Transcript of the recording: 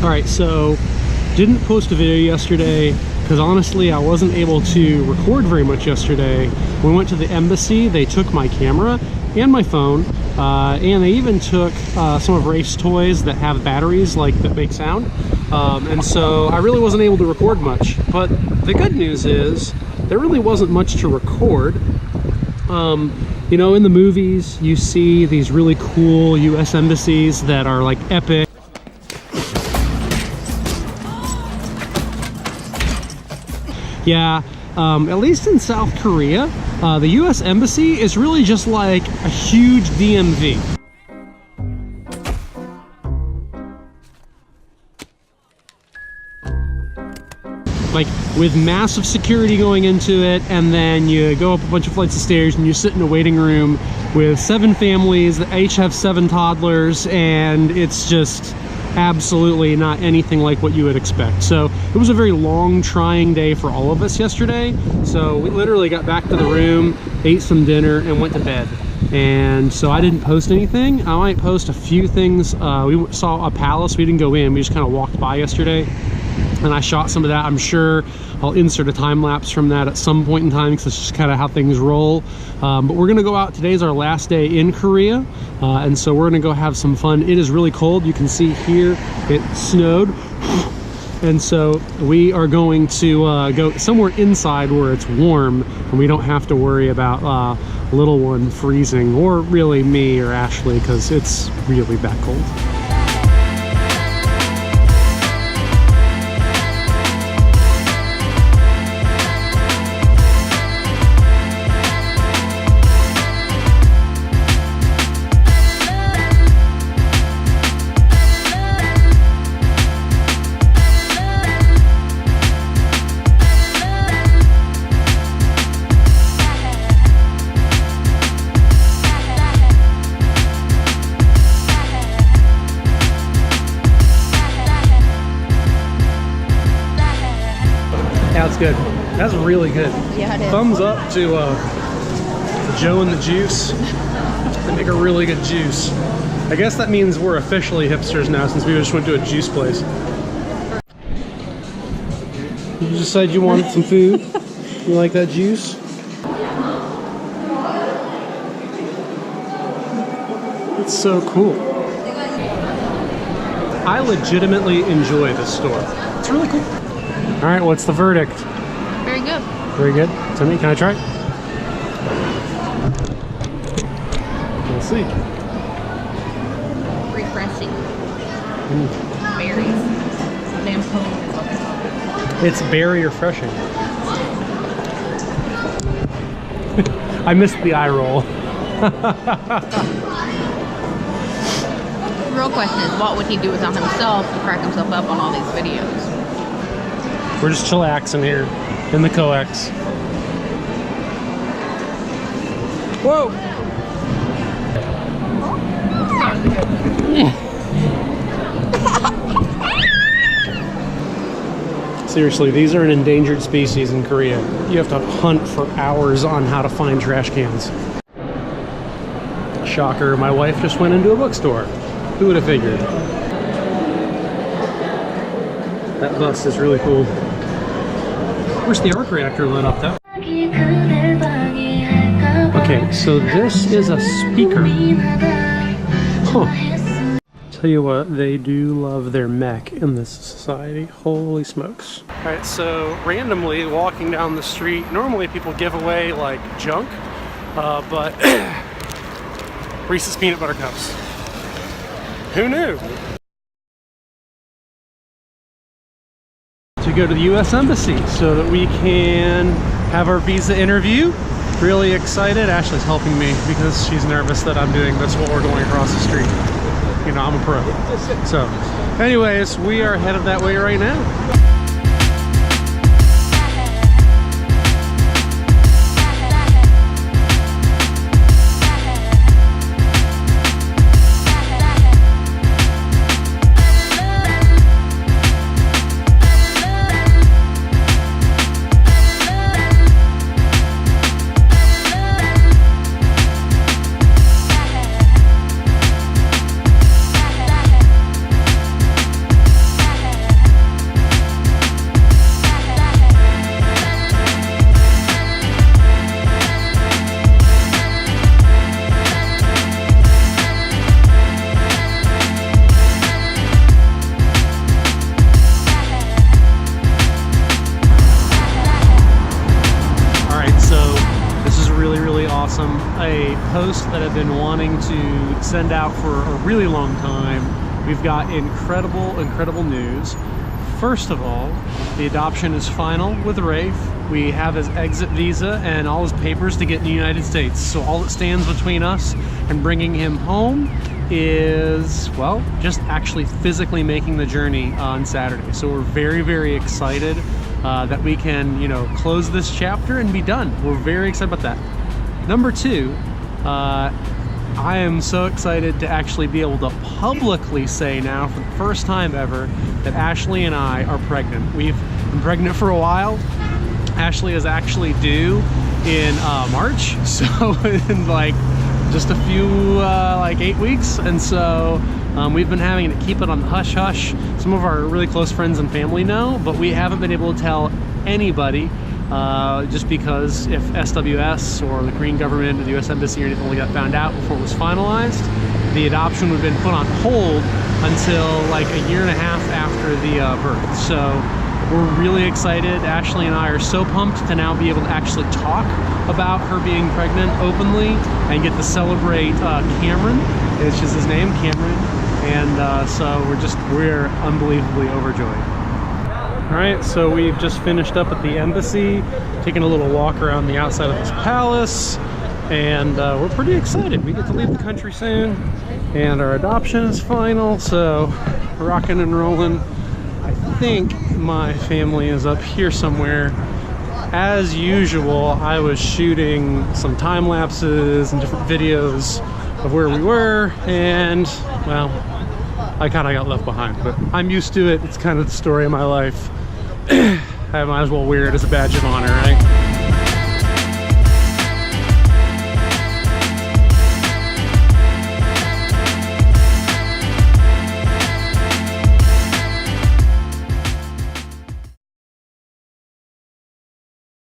All right, so didn't post a video yesterday because honestly I wasn't able to record very much yesterday. When we went to the embassy, they took my camera and my phone, and they even took some of Rafe's toys that have batteries like that make sound, and so I really wasn't able to record much. But the good news is there really wasn't much to record. You know, in the movies you see these really cool US embassies that are like epic. Yeah, at least in South Korea, the US Embassy is really just like a huge DMV. Like with massive security going into it, and then you go up a bunch of flights of stairs and you sit in a waiting room with 7 families that each have 7 toddlers, and it's just absolutely not anything like what you would expect. So it was a very long, trying day for all of us yesterday. So we literally got back to the room, ate some dinner, and went to bed. And so I didn't post anything. I might post a few things. We saw a palace. We didn't go in. We just kind of walked by yesterday, and I shot some of that. I'm sure I'll insert a time lapse from that at some point in time because it's just kind of how things roll. But we're gonna go out. Today's our last day in Korea, and so we're gonna go have some fun. It is really cold. You can see here it snowed, and so we are going to go somewhere inside where it's warm and we don't have to worry about little one freezing, or really me or Ashley, because it's really that cold. That's good. That's really good. Yeah, it is. Thumbs up to Joe and the Juice. They make a really good juice. I guess that means we're officially hipsters now since we just went to a juice place. You just said you wanted some food. You like that juice? It's so cool. I legitimately enjoy this store. It's really cool. All right, what's the verdict? Very good. Very good. Timmy, can I try? We'll see. Refreshing. Berries. Lampoon is what they call it. It's berry refreshing. I missed the eye roll. The real question is, what would he do without himself to crack himself up on all these videos? We're just chillaxing here in the coax. Whoa! Seriously, these are an endangered species in Korea. You have to hunt for hours on how to find trash cans. Shocker, my wife just went into a bookstore. Who would have figured? That bus is really cool. Where's the arc reactor lit up though? Okay, so this is a speaker. Huh. Tell you what, they do love their mech in this society. Holy smokes. Alright, so randomly walking down the street, normally people give away like junk, but Reese's peanut butter cups. Who knew? To go to the US Embassy so that we can have our visa interview. Really excited. Ashley's helping me because she's nervous that I'm doing this while we're going across the street. You know, I'm a pro. So, anyways, we are headed that way right now. a post that I've been wanting to send out for a really long time. We've got incredible news. First of all, the adoption is final with Rafe. We have his exit visa and all his papers to get in the United States. So all that stands between us and bringing him home is, well, just actually physically making the journey on Saturday. So we're very excited that we can, you know, close this chapter and be done. We're very excited about that. Number two, I am so excited to actually be able to publicly say now for the first time ever that Ashley and I are pregnant. We've been pregnant for a while. Ashley is actually due in March, so in like just a few, like 8 weeks, and so we've been having to keep it on the hush-hush. Some of our really close friends and family know, but we haven't been able to tell anybody, just because if SWS or the Korean government or the US Embassy or anything like that found out before it was finalized, the adoption would have been put on hold until like a year and a half after the birth. So we're really excited. Ashley and I are so pumped to now be able to actually talk about her being pregnant openly and get to celebrate Cameron, which is his name, Cameron. And so we're unbelievably overjoyed. All right, so we've just finished up at the embassy, taking a little walk around the outside of this palace, and we're pretty excited. We get to leave the country soon, and our adoption is final, so rocking and rolling. I think my family is up here somewhere. As usual, I was shooting some time lapses and different videos of where we were, and well, I kind of got left behind, but I'm used to it. It's kind of the story of my life. I might as well wear it as a badge of honor, right?